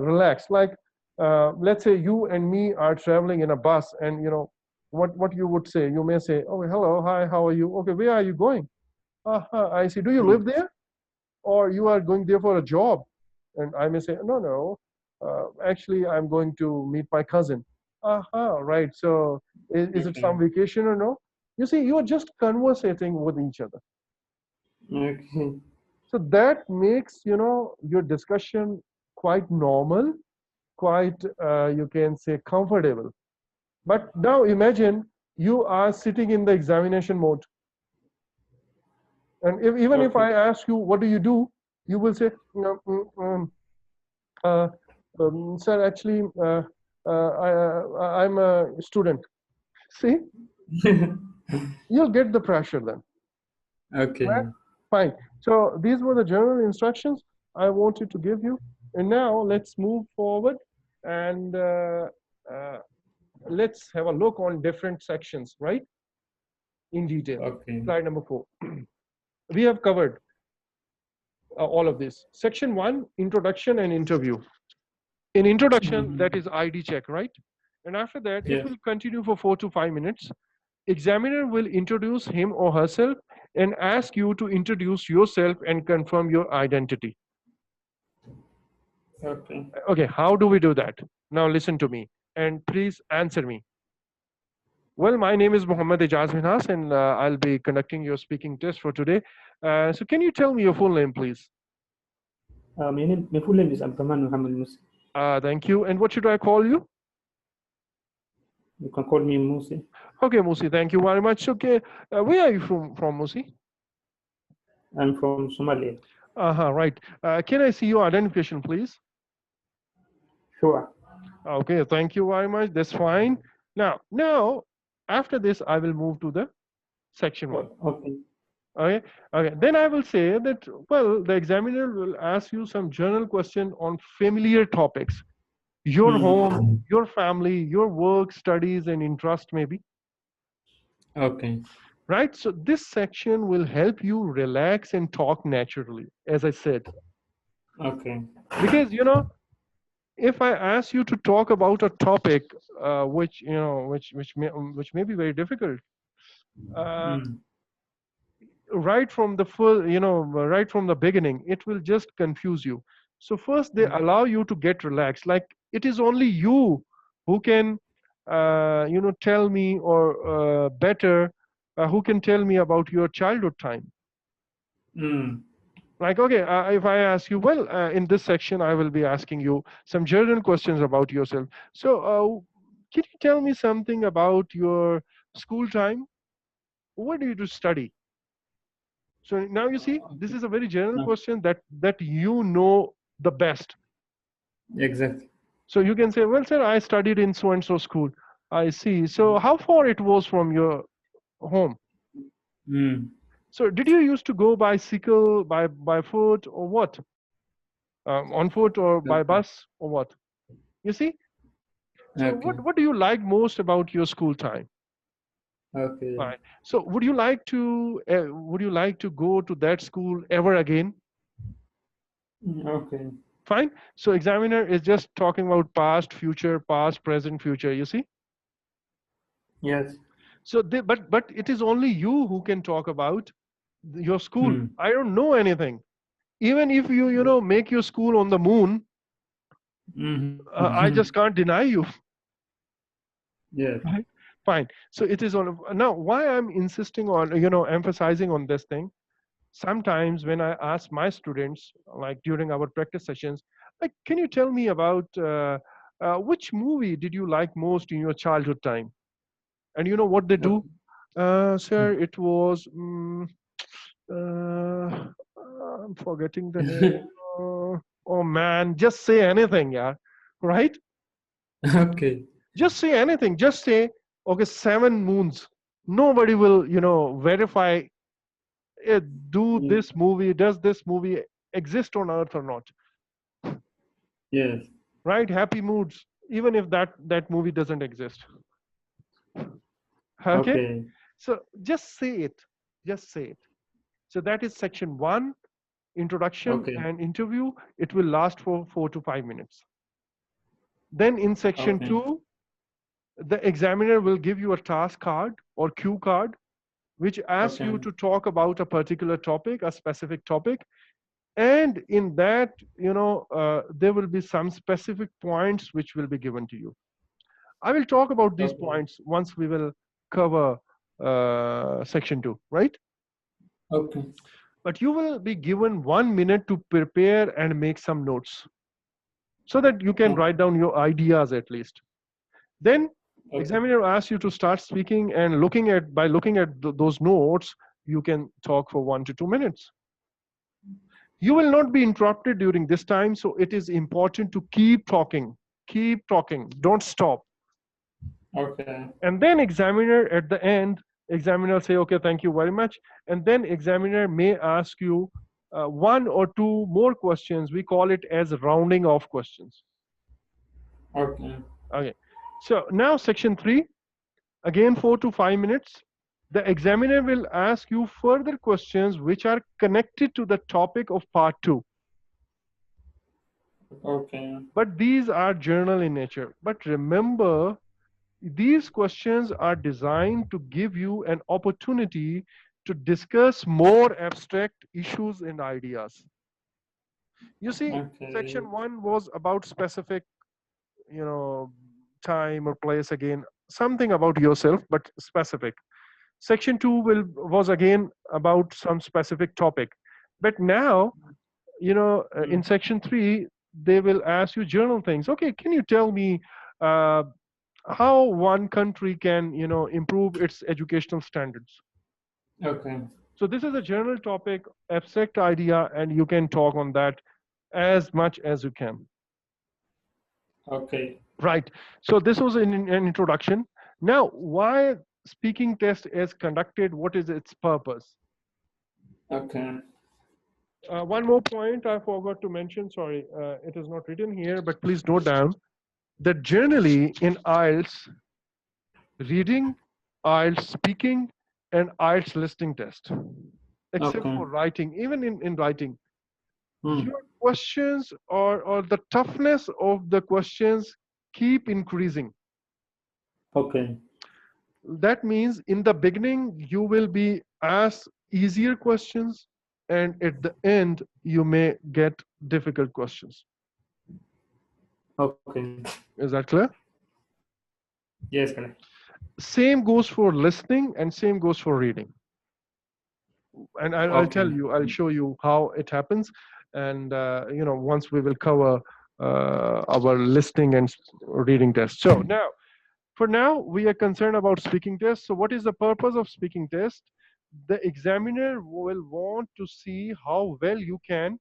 relaxed. Like let's say you and me are traveling in a bus, and what you would say. You may say, "Oh, hello, hi, how are you? Okay, where are you going? I see. Do you live there, or you are going there for a job?" And I may say, no. Actually, I'm going to meet my cousin. Right. So is it some vacation or no? You see, you are just conversating with each other. Okay. So that makes, your discussion quite normal, quite, you can say, comfortable. But now imagine you are sitting in the examination mode. And even if I ask you, what do, you will say, Sir, actually, I'm a student. See, you'll get the pressure then. Okay. Right? Fine. So these were the general instructions I wanted to give you. And now let's move forward and uh, let's have a look on different sections, right? In detail. Okay. Slide number 4. We have covered all of this. Section 1, introduction and interview. In introduction, that is ID check, right? And after that, it Yes. will continue for 4 to 5 minutes. Examiner will introduce him or herself and ask you to introduce yourself and confirm your identity. Okay. Okay, how do we do that? Now listen to me and please answer me. Well, my name is Muhammad Ijaz Minhas and I'll be conducting your speaking test for today. So can you tell me your full name, please? My full name is Abdurrahman Muhammad Musi. Thank you. And what should I call you? You can call me Musi. Okay, Musi, thank you very much. Okay, where are you from Musi? I'm from Somalia. Right. Can I see your identification, please? Sure. Okay, thank you very much. That's fine. Now, after this, I will move to the section 1. Okay. Okay. Okay. Then I will say that, well, the examiner will ask you some general question on familiar topics. Your home, your family, your work, studies, and interest maybe. Okay. Right? So this section will help you relax and talk naturally, as I said. Okay. Because, you know, if I ask you to talk about a topic which may be very difficult, right from the full, right from the beginning, it will just confuse you. So first they allow you to get relaxed. Like it is only you who can, tell me or better, who can tell me about your childhood time. Like, okay, if I ask you, well, in this section, I will be asking you some general questions about yourself. So can you tell me something about your school time? What do you do study? So now you see, this is a very general question that you know the best. Exactly. So you can say, well, sir, I studied in so-and-so school. I see. So how far it was from your home? So did you used to go bicycle, by foot, or what? On foot or by bus or what? You see? So Okay. what do you like most about your school time? Okay. Right. So would you like to go to that school ever again? Okay. Fine. So examiner is just talking about past, future, past, present, future. You see? Yes. So but it is only you who can talk about your school. I don't know anything. Even if you make your school on the moon, I just can't deny you. Yes. Right? Fine. So it is on now. Why I'm insisting on emphasizing on this thing. Sometimes when I ask my students, like during our practice sessions, like, can you tell me about which movie did you like most in your childhood time? And you know what they do? Sir, it was, I'm forgetting the name. Oh man, just say anything, yeah. Right? Okay. Just say anything. Just say, okay, 7 moons. Nobody will, verify does this movie exist on earth or not? Yes. Right? Happy moods, even if that movie doesn't exist. Okay. So just say it. Just say it. So that is section 1, introduction and interview. It will last for 4 to 5 minutes. Then in section 2, the examiner will give you a task card or cue card, which asks you to talk about a particular topic, a specific topic. And in that, there will be some specific points which will be given to you. I will talk about these points once we will cover section 2, right? Okay. But you will be given 1 minute to prepare and make some notes so that you can write down your ideas at least. Then examiner asks you to start speaking, and by looking at those notes, you can talk for 1 to 2 minutes. You will not be interrupted during this time, so it is important to keep talking. Keep talking. Don't stop. Okay. And then examiner at the end, examiner say, okay, thank you very much. And then examiner may ask you one or two more questions. We call it as rounding off questions. Okay. Okay. So now section 3, again 4 to 5 minutes. The examiner will ask you further questions which are connected to the topic of part 2. Okay. But these are general in nature. But remember, these questions are designed to give you an opportunity to discuss more abstract issues and ideas. You see, Okay. section 1 was about specific, time or place, again, something about yourself, but specific. Section 2 was again about some specific topic. But now, in section 3, they will ask you general things. Okay, can you tell me how one country can improve its educational standards? Okay. So this is a general topic, abstract idea, and you can talk on that as much as you can. Okay. Right. So this was an introduction. Now, why speaking test is conducted? What is its purpose? Okay. One more point I forgot to mention. Sorry, it is not written here, but please note down that generally in IELTS, reading, IELTS speaking, and IELTS listening test, except Okay. for writing, even in writing, Hmm. your questions or the toughness of the questions keep increasing. Okay. That means in the beginning, you will be asked easier questions, and at the end, you may get difficult questions. Okay. Is that clear? Yes, correct. Same goes for listening and same goes for reading. And I'll tell Okay. you, I'll show you how it happens. And, once we will cover our listening and reading test. So now, for now, we are concerned about speaking test. So what is the purpose of speaking test? The examiner will want to see how well you can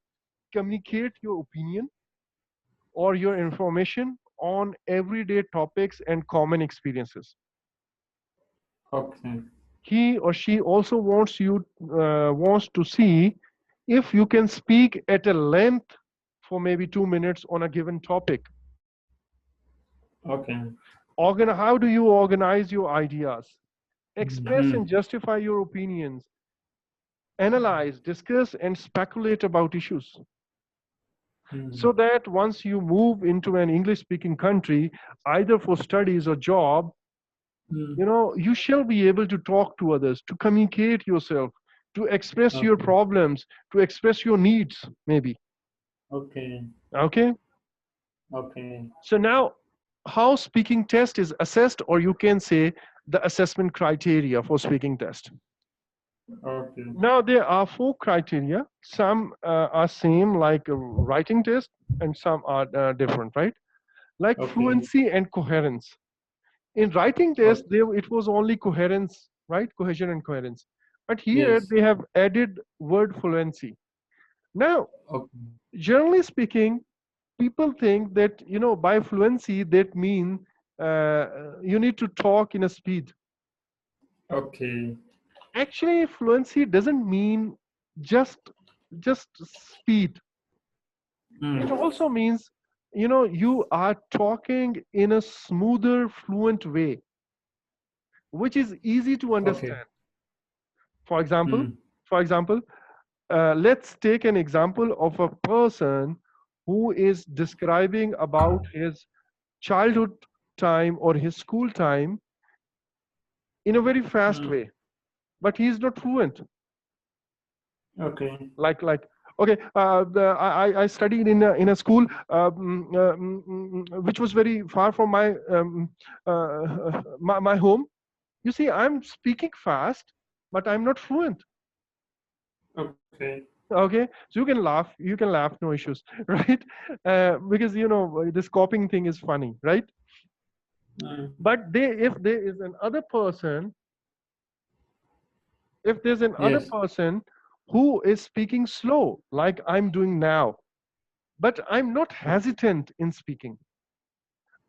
communicate your opinion or your information on everyday topics and common experiences. Okay. He or she also wants to see if you can speak at a length for maybe 2 minutes on a given topic. Okay. How do you organize your ideas? Express Hmm. and justify your opinions. Analyze, discuss, and speculate about issues. Hmm. So that once you move into an English speaking country, either for studies or job, Hmm. you shall be able to talk to others, to communicate yourself, to express your Okay. problems, to express your needs, maybe. Okay. Okay. Okay. So now, how speaking test is assessed, or you can say the assessment criteria for speaking test. Okay. Now there are 4 criteria. Some are same like a writing test, and some are different, right? Like Okay. fluency and coherence. In writing test, Okay. it was only coherence, right? Cohesion and coherence. But here Yes. they have added word fluency. Now, Okay. generally speaking, people think that by fluency that mean you need to talk in a speed. Okay. Actually, fluency doesn't mean just just speed. It Hmm. also means you are talking in a smoother, fluent way, which is easy to Okay. understand. For example, Hmm. for example, let's take an example of a person who is describing about his childhood time or his school time in a very fast Hmm. way, but he is not fluent. Okay. Like okay, I studied in a school which was very far from my home. You see, I'm speaking fast, but I'm not fluent. Okay. Okay, so you can laugh, no issues. Right? Because this copying thing is funny, right? Hmm. But if there is another person, if there's another Yes. person who is speaking slow, like I'm doing now, but I'm not hesitant in speaking.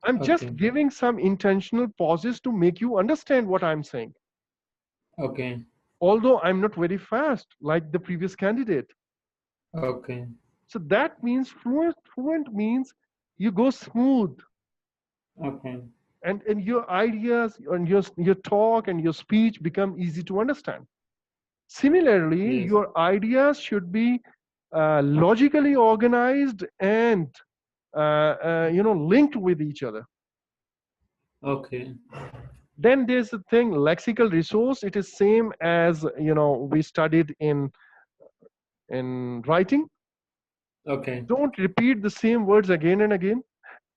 I'm Okay. just giving some intentional pauses to make you understand what I'm saying. Okay. Although I'm not very fast like the previous candidate. Okay. So that means fluent means you go smooth, Okay. and your ideas and your talk and your speech become easy to understand. Similarly, Yes. your ideas should be logically organized and linked with each other. Okay. Then there's the thing, lexical resource. It is same as we studied in writing. Okay. Don't repeat the same words again and again,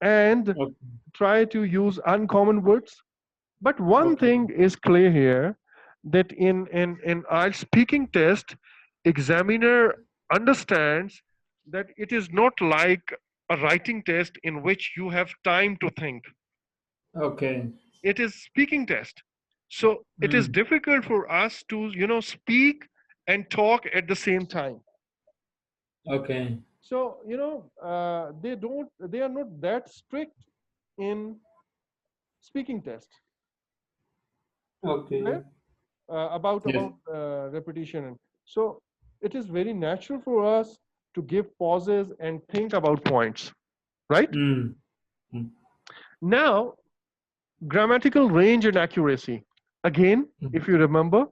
and Okay. try to use uncommon words. But one Okay. thing is clear here, that in our speaking test, examiner understands that it is not like a writing test in which you have time to think. Okay. It is speaking test. So it is Mm. difficult for us to speak and talk at the same time. Okay. So they are not that strict in speaking test. Okay. Clear? About Yes. repetition. And so it is very natural for us to give pauses and think about points, right? Mm. Mm. Now, grammatical range and accuracy. Again, Mm. if you remember,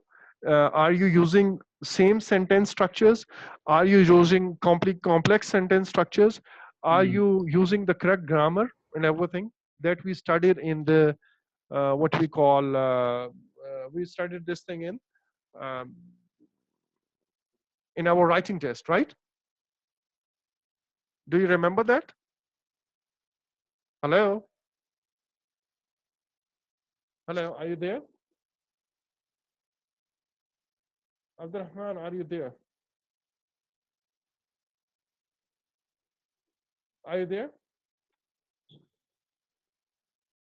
are you using same sentence structures? Are you using complex sentence structures? Are Mm. you using the correct grammar and everything that we studied in the what we call we studied this thing um, in our writing test, right? Do you remember that? Hello? Hello, are you there? Abdurrahman, are you there? Are you there?